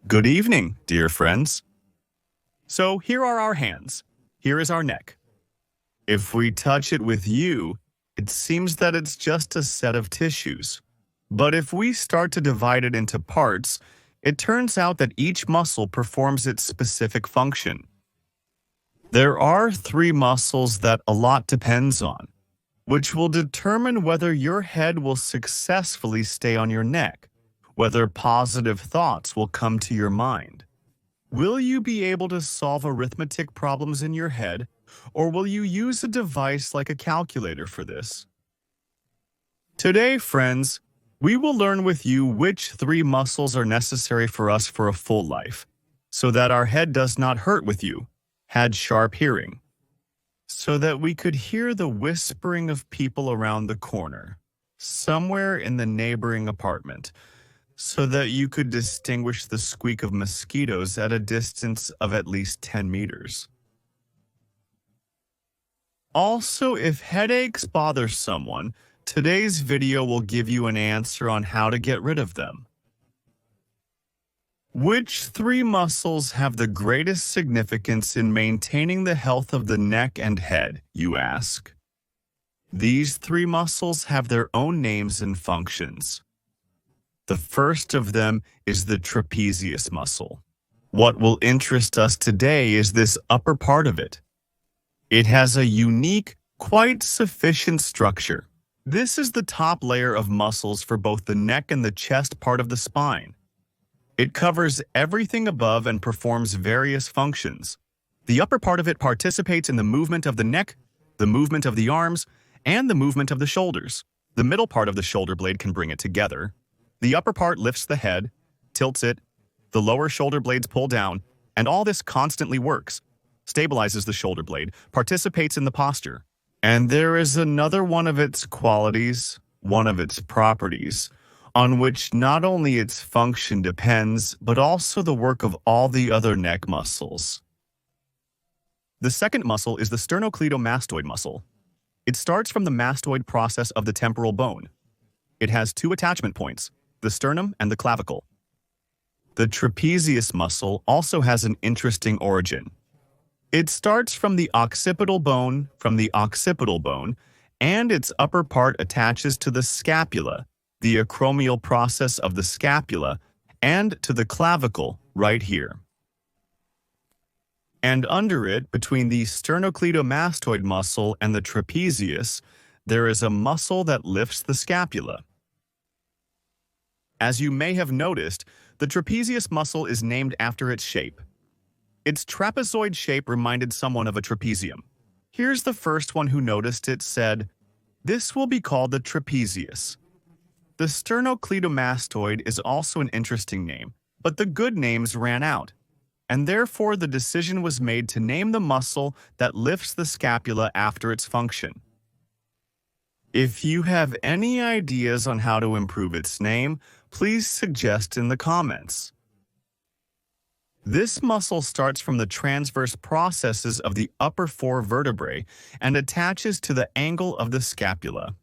Good evening, dear friends. So here are our hands. Here is our neck. If we touch it with you, it seems that it's just a set of tissues. But if we start to divide it into parts, it turns out that each muscle performs its specific function. There are 3 muscles that a lot depends on, which will determine whether your head will successfully stay on your neck, whether positive thoughts will come to your mind. Will you be able to solve arithmetic problems in your head, or will you use a device like a calculator for this? Today, friends, we will learn with you which 3 muscles are necessary for us for a full life, so that our head does not hurt with you, had sharp hearing, so that we could hear the whispering of people around the corner, somewhere in the neighboring apartment, so that you could distinguish the squeak of mosquitoes at a distance of at least 10 meters. Also, if headaches bother someone, today's video will give you an answer on how to get rid of them. Which 3 muscles have the greatest significance in maintaining the health of the neck and head, you ask? These 3 muscles have their own names and functions. The first of them is the trapezius muscle. What will interest us today is this upper part of it. It has a unique, quite sufficient structure. This is the top layer of muscles for both the neck and the chest part of the spine. It covers everything above and performs various functions. The upper part of it participates in the movement of the neck, the movement of the arms, and the movement of the shoulders. The middle part of the shoulder blade can bring it together. The upper part lifts the head, tilts it, the lower shoulder blades pull down, and all this constantly works, stabilizes the shoulder blade, participates in the posture. And there is another one of its qualities, one of its properties, on which not only its function depends, but also the work of all the other neck muscles. The second muscle is the sternocleidomastoid muscle. It starts from the mastoid process of the temporal bone. It has 2 attachment points, the sternum and the clavicle. The trapezius muscle also has an interesting origin. It starts from the occipital bone, and its upper part attaches to the scapula, the acromial process of the scapula, and to the clavicle right here. And under it, between the sternocleidomastoid muscle and the trapezius, there is a muscle that lifts the scapula. As you may have noticed, the trapezius muscle is named after its shape. Its trapezoid shape reminded someone of a trapezium. Here's the first one who noticed it said, "This will be called the trapezius." The sternocleidomastoid is also an interesting name, but the good names ran out, and therefore the decision was made to name the muscle that lifts the scapula after its function. If you have any ideas on how to improve its name, please suggest in the comments. This muscle starts from the transverse processes of the upper 4 vertebrae and attaches to the angle of the scapula.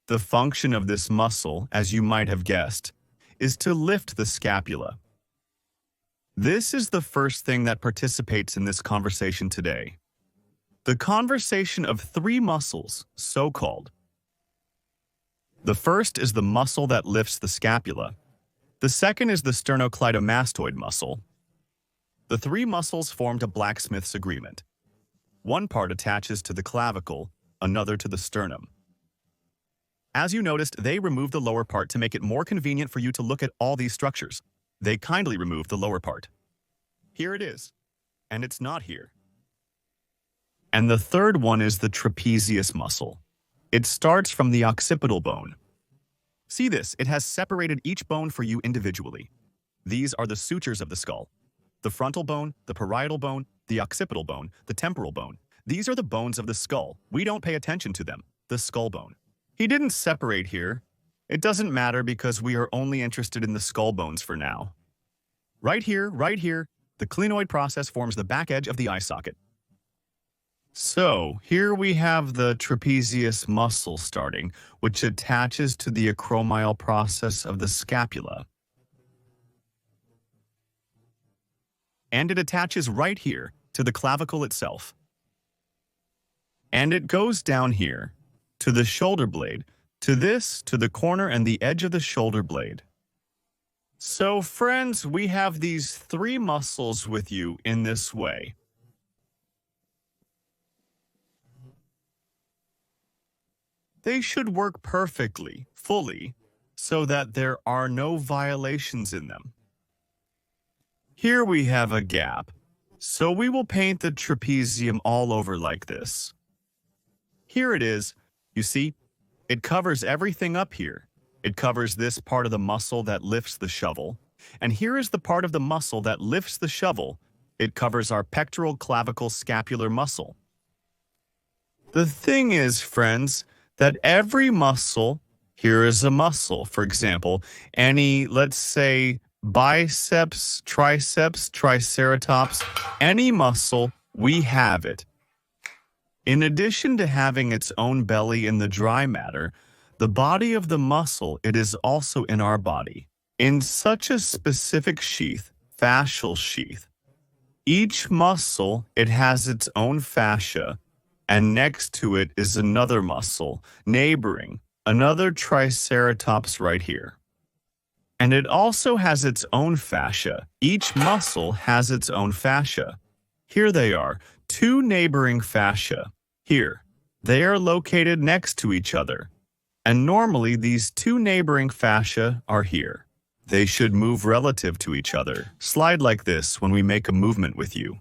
The function of this muscle, as you might have guessed, is to lift the scapula. This is the first thing that participates in this conversation today. The conversation of 3 muscles, so-called. The first is the muscle that lifts the scapula. The second is the sternocleidomastoid muscle. The 3 muscles formed a blacksmith's agreement. One part attaches to the clavicle, another to the sternum. As you noticed, they removed the lower part to make it more convenient for you to look at all these structures. They kindly removed the lower part. Here it is, and it's not here. And the third one is the trapezius muscle. It starts from the occipital bone. See this, it has separated each bone for you individually. These are the sutures of the skull. The frontal bone, the parietal bone, the occipital bone, the temporal bone. These are the bones of the skull. We don't pay attention to them. The skull bone. He didn't separate here. It doesn't matter because we are only interested in the skull bones for now. Right here, the clinoid process forms the back edge of the eye socket. So, here we have the trapezius muscle starting, which attaches to the acromial process of the scapula. and it attaches right here to the clavicle itself. And it goes down here to the shoulder blade, to the corner and the edge of the shoulder blade. So friends, we have these three muscles with you in this way. They should work perfectly, fully, so that there are no violations in them. Here we have a gap, so we will paint the trapezium all over like this. Here it is. You see, it covers everything up here. It covers this part of the muscle that lifts the shovel, and here is the part of the muscle that lifts the shovel. It covers our pectoral clavicle scapular muscle. The thing is, friends, that every muscle, here is a muscle, for example, any, let's say, biceps, triceps, triceratops, any muscle, we have it. In addition to having its own belly in the dry matter, the body of the muscle, it is also in our body, in such a specific sheath, fascial sheath. Each muscle, it has its own fascia, and next to it is another muscle, neighboring, another triceratops right here. And it also has its own fascia. Each muscle has its own fascia. Here they are, two neighboring fascia. Here, they are located next to each other. And normally these two neighboring fascia are here. They should move relative to each other. Slide like this when we make a movement with you.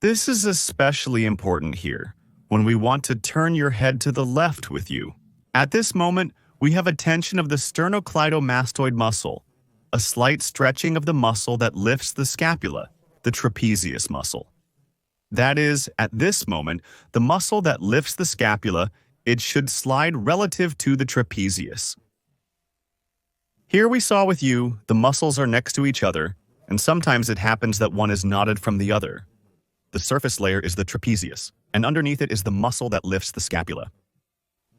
This is especially important here, when we want to turn your head to the left with you. At this moment, we have a tension of the sternocleidomastoid muscle, a slight stretching of the muscle that lifts the scapula, the trapezius muscle. That is, at this moment, the muscle that lifts the scapula, it should slide relative to the trapezius. Here we saw with you, the muscles are next to each other, and sometimes it happens that one is knotted from the other. The surface layer is the trapezius, and underneath it is the muscle that lifts the scapula.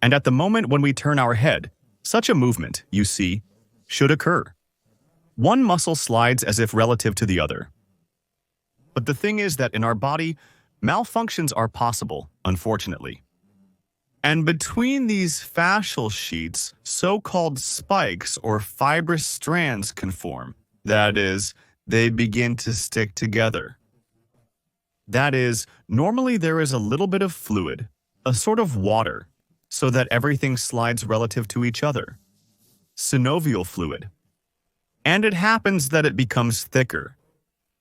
And at the moment when we turn our head, such a movement, you see, should occur. One muscle slides as if relative to the other. But the thing is that in our body, malfunctions are possible, unfortunately. And between these fascial sheets, so-called spikes or fibrous strands can form. That is, they begin to stick together. That is, normally there is a little bit of fluid, a sort of water, so that everything slides relative to each other. Synovial fluid. And it happens that it becomes thicker,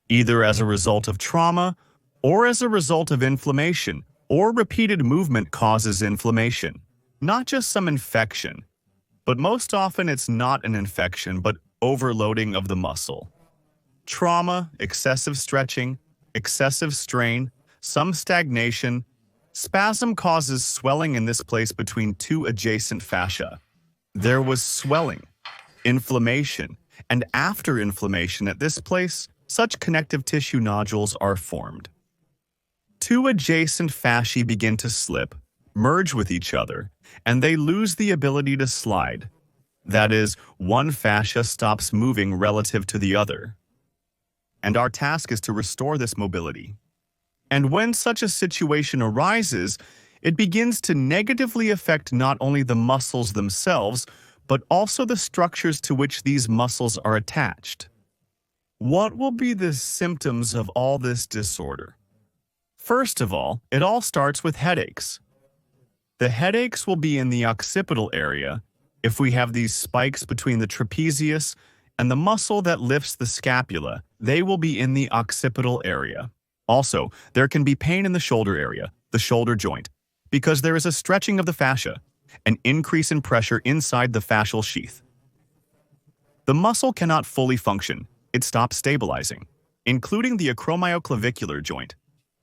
either as a result of trauma or as a result of inflammation, or repeated movement causes inflammation. Not just some infection, but most often it's not an infection, but overloading of the muscle. Trauma, excessive stretching, excessive strain, some stagnation. Spasm causes swelling in this place between two adjacent fascia. There was swelling, inflammation, and after inflammation at this place, such connective tissue nodules are formed. Two adjacent fasciae begin to slip, merge with each other, and they lose the ability to slide. That is, one fascia stops moving relative to the other. And our task is to restore this mobility. And when such a situation arises, it begins to negatively affect not only the muscles themselves, but also the structures to which these muscles are attached. What will be the symptoms of all this disorder? First of all, it all starts with headaches. The headaches will be in the occipital area if we have these spikes between the trapezius and the muscle that lifts the scapula. They will be in the occipital area. Also, there can be pain in the shoulder area, the shoulder joint, because there is a stretching of the fascia, an increase in pressure inside the fascial sheath. The muscle cannot fully function. It stops stabilizing, including the acromioclavicular joint.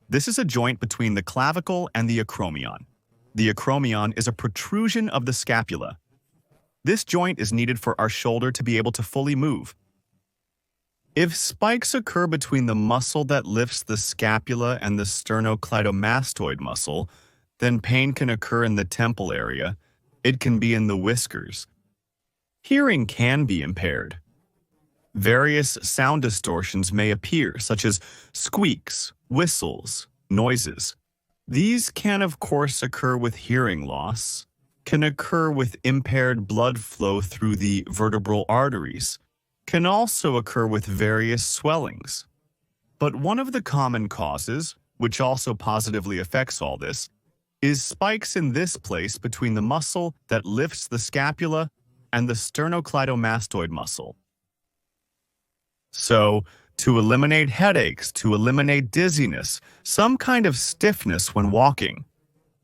This is a joint between the clavicle and the acromion. The acromion is a protrusion of the scapula. This joint is needed for our shoulder to be able to fully move. If spikes occur between the muscle that lifts the scapula and the sternocleidomastoid muscle, then pain can occur in the temple area. It can be in the whiskers. Hearing can be impaired. various sound distortions may appear, such as squeaks, whistles, noises. These can, of course, occur with hearing loss, can occur with impaired blood flow through the vertebral arteries, can also occur with various swellings. But one of the common causes, which also positively affects all this, is spikes in this place between the muscle that lifts the scapula and the sternocleidomastoid muscle. So, to eliminate headaches, to eliminate dizziness, some kind of stiffness when walking.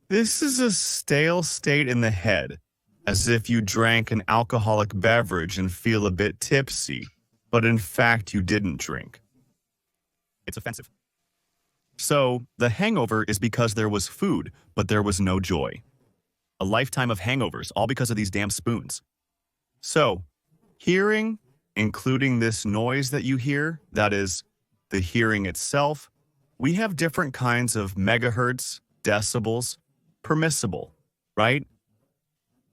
This is a stale state in the head, as if you drank an alcoholic beverage and feel a bit tipsy, but in fact you didn't drink. It's offensive. So, the hangover is because there was food, but there was no joy. A lifetime of hangovers, all because of these damn spoons. So, hearing, including this noise that you hear, that is, the hearing itself, we have different kinds of megahertz, decibels, permissible, right?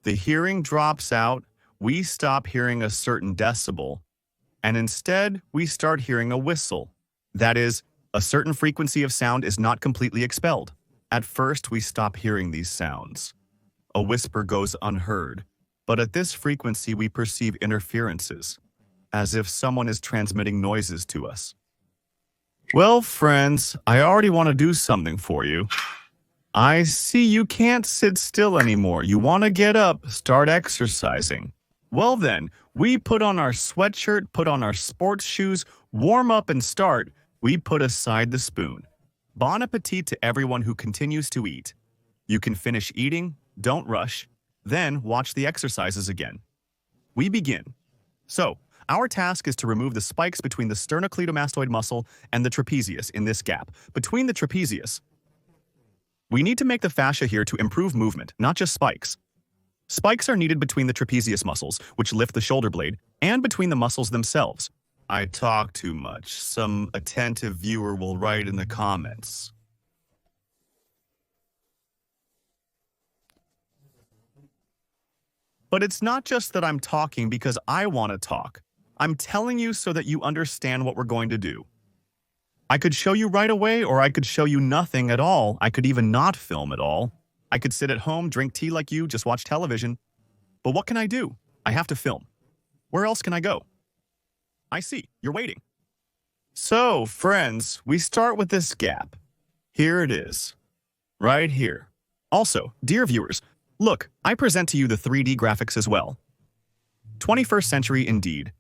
The hearing drops out, we stop hearing a certain decibel, and instead we start hearing a whistle. That is, a certain frequency of sound is not completely expelled. At first, we stop hearing these sounds. A whisper goes unheard, but at this frequency we perceive interferences, as if someone is transmitting noises to us. Well, friends, I already want to do something for you. I see you can't sit still anymore. You want to get up, start exercising. Well then, we put on our sweatshirt, put on our sports shoes, warm up and start. We put aside the spoon. Bon appetit to everyone who continues to eat. You can finish eating, don't rush, then watch the exercises again. We begin. So, our task is to remove the spikes between the sternocleidomastoid muscle and the trapezius in this gap. Between the trapezius, we need to make the fascia here to improve movement, not just spikes. Spikes are needed between the trapezius muscles, which lift the shoulder blade, and between the muscles themselves. I talk too much. Some attentive viewer will write in the comments. But it's not just that I'm talking because I want to talk. I'm telling you so that you understand what we're going to do. I could show you right away, or I could show you nothing at all. I could even not film at all. I could sit at home, drink tea like you, just watch television. But what can I do? I have to film. Where else can I go? I see, you're waiting. So, friends, we start with this gap. Here it is. Right here. Also, dear viewers, look, I present to you the 3D graphics as well. 21st century indeed.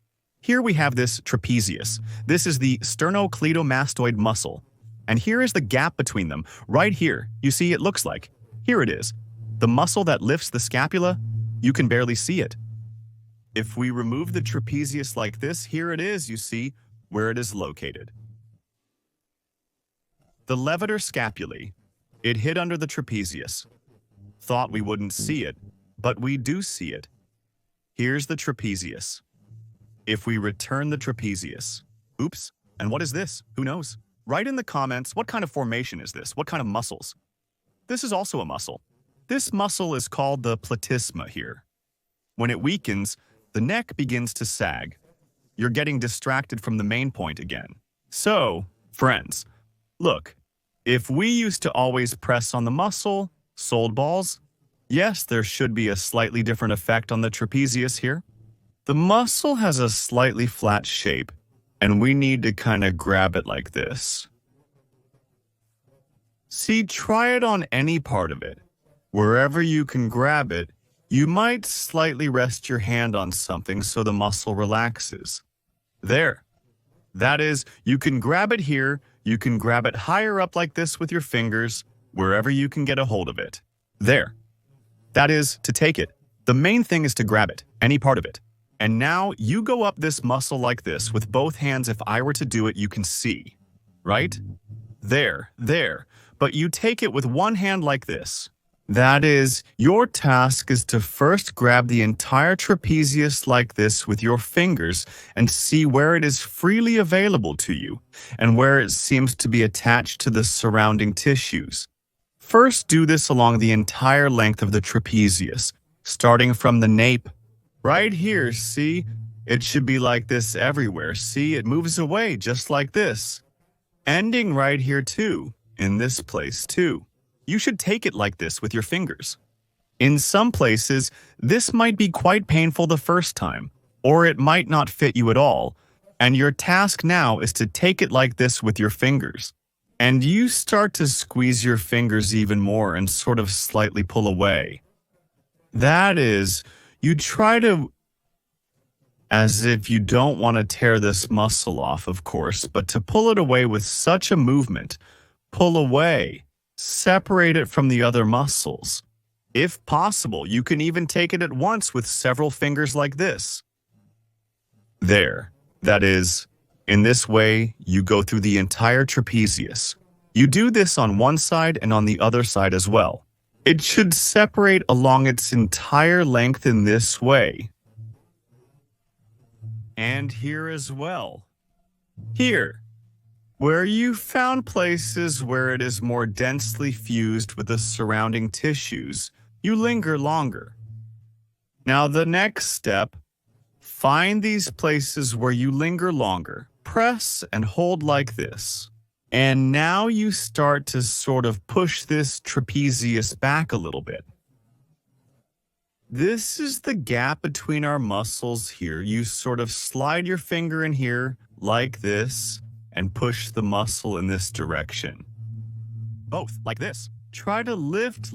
Here we have this trapezius. This is the sternocleidomastoid muscle. And here is the gap between them. Right here, you see it looks like. Here it is. The muscle that lifts the scapula, you can barely see it. If we remove the trapezius like this, here it is, you see, where it is located. The levator scapulae, it hid under the trapezius. Thought we wouldn't see it, but we do see it. Here's the trapezius. If we return the trapezius, oops, and what is this? Who knows? Write in the comments, what kind of formation is this? What kind of muscles? This is also a muscle. This muscle is called the platysma here. When it weakens, the neck begins to sag. You're getting distracted from the main point again. So, friends, look, if we used to always press on the muscle, sold balls, yes, there should be a slightly different effect on the trapezius here. The muscle has a slightly flat shape, and we need to kind of grab it like this. See, try it on any part of it. Wherever you can grab it, you might slightly rest your hand on something so the muscle relaxes. There. That is, you can grab it here, you can grab it higher up like this with your fingers, wherever you can get a hold of it. There. That is, to take it. The main thing is to grab it, any part of it. And now you go up this muscle like this with both hands. If I were to do it, you can see. Right? There. But you take it with one hand like this. That is, your task is to first grab the entire trapezius like this with your fingers and see where it is freely available to you and where it seems to be attached to the surrounding tissues. First, do this along the entire length of the trapezius, starting from the nape. Right here, see? It should be like this everywhere. See, it moves away just like this. Ending right here too, in this place too. You should take it like this with your fingers. In some places, this might be quite painful the first time, or it might not fit you at all, and your task now is to take it like this with your fingers. And you start to squeeze your fingers even more and sort of slightly pull away. That is, you try to, as if you don't want to tear this muscle off, of course, but to pull it away with such a movement, pull away, separate it from the other muscles. If possible, you can even take it at once with several fingers like this. There. That is, in this way, you go through the entire trapezius. You do this on one side and on the other side as well. It should separate along its entire length in this way. And here as well. Here, where you found places where it is more densely fused with the surrounding tissues, you linger longer. Now the next step, find these places where you linger longer, press and hold like this. And now you start to sort of push this trapezius back a little bit. This is the gap between our muscles here. You sort of slide your finger in here like this and push the muscle in this direction. Both, like this. Try to lift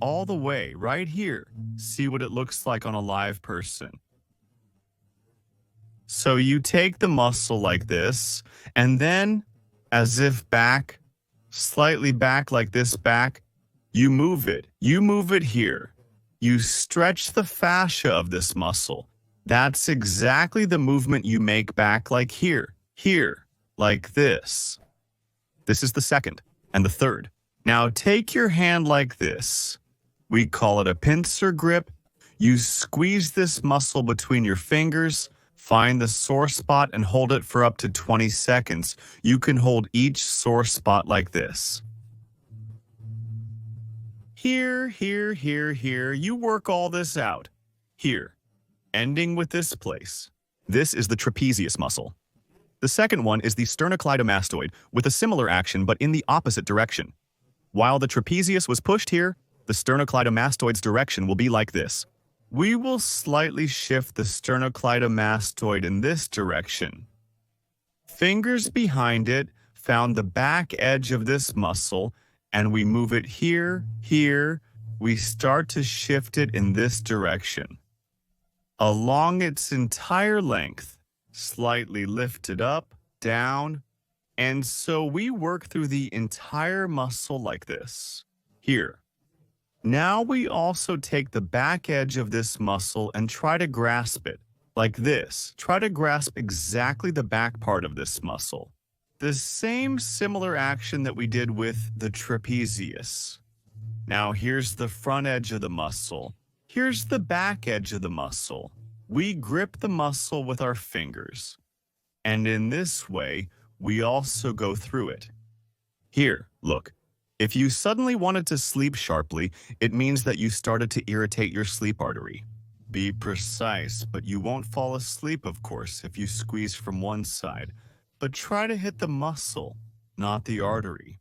all the way right here. See what it looks like on a live person. So you take the muscle like this, and then, as if back, slightly back like this back, you move it. You move it here. You stretch the fascia of this muscle. That's exactly the movement you make back like here, like this. This is the second and the third. Now take your hand like this. We call it a pincer grip. You squeeze this muscle between your fingers, find the sore spot and hold it for up to 20 seconds. You can hold each sore spot like this. Here, you work all this out. Here, ending with this place. This is the trapezius muscle. The second one is the sternocleidomastoid with a similar action but in the opposite direction. While the trapezius was pushed here, the sternocleidomastoid's direction will be like this. We will slightly shift the sternocleidomastoid in this direction. Fingers behind it found the back edge of this muscle, and we move it here. We start to shift it in this direction. Along its entire length, slightly lift it up, down, and so we work through the entire muscle like this. Here. Now we also take the back edge of this muscle and try to grasp it, like this. Try to grasp exactly the back part of this muscle. The same similar action that we did with the trapezius. Now here's the front edge of the muscle. Here's the back edge of the muscle. We grip the muscle with our fingers. And in this way, we also go through it. Here, look. If you suddenly wanted to sleep sharply, it means that you started to irritate your sleep artery. Be precise, but you won't fall asleep, of course, if you squeeze from one side. But try to hit the muscle, not the artery.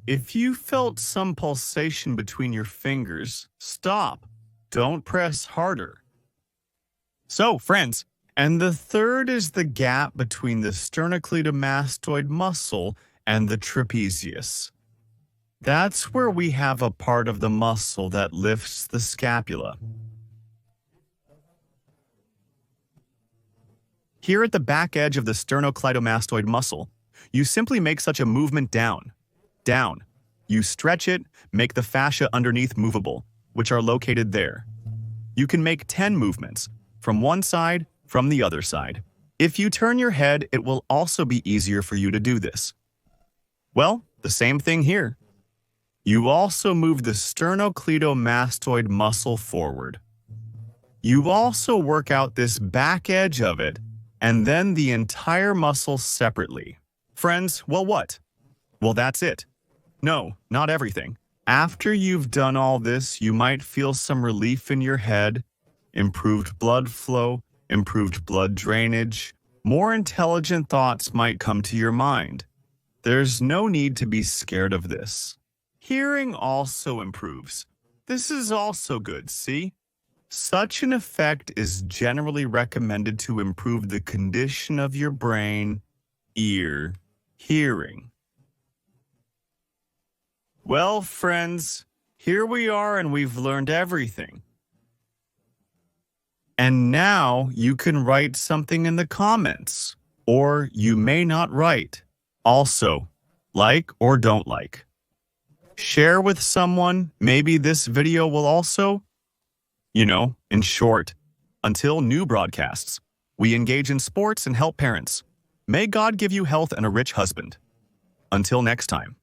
If you felt some pulsation between your fingers, stop. Don't press harder. So, friends, and the third is the gap between the sternocleidomastoid muscle and the trapezius. That's where we have a part of the muscle that lifts the scapula. Here at the back edge of the sternocleidomastoid muscle, you simply make such a movement down. You stretch it, make the fascia underneath movable, which are located there. You can make 10 movements, from one side, from the other side. If you turn your head, it will also be easier for you to do this. Well, the same thing here. You also move the sternocleidomastoid muscle forward. You also work out this back edge of it, and then the entire muscle separately. Friends, well what? Well, that's it. No, not everything. After you've done all this, you might feel some relief in your head, improved blood flow, improved blood drainage, more intelligent thoughts might come to your mind. There's no need to be scared of this. Hearing also improves. This is also good, see? Such an effect is generally recommended to improve the condition of your brain, ear, hearing. Well, friends, here we are and we've learned everything. And now you can write something in the comments, or you may not write. Also, like or don't like. Share with someone, maybe this video will also, in short. Until new broadcasts, we engage in sports and help parents. May God give you health and a rich husband. Until next time.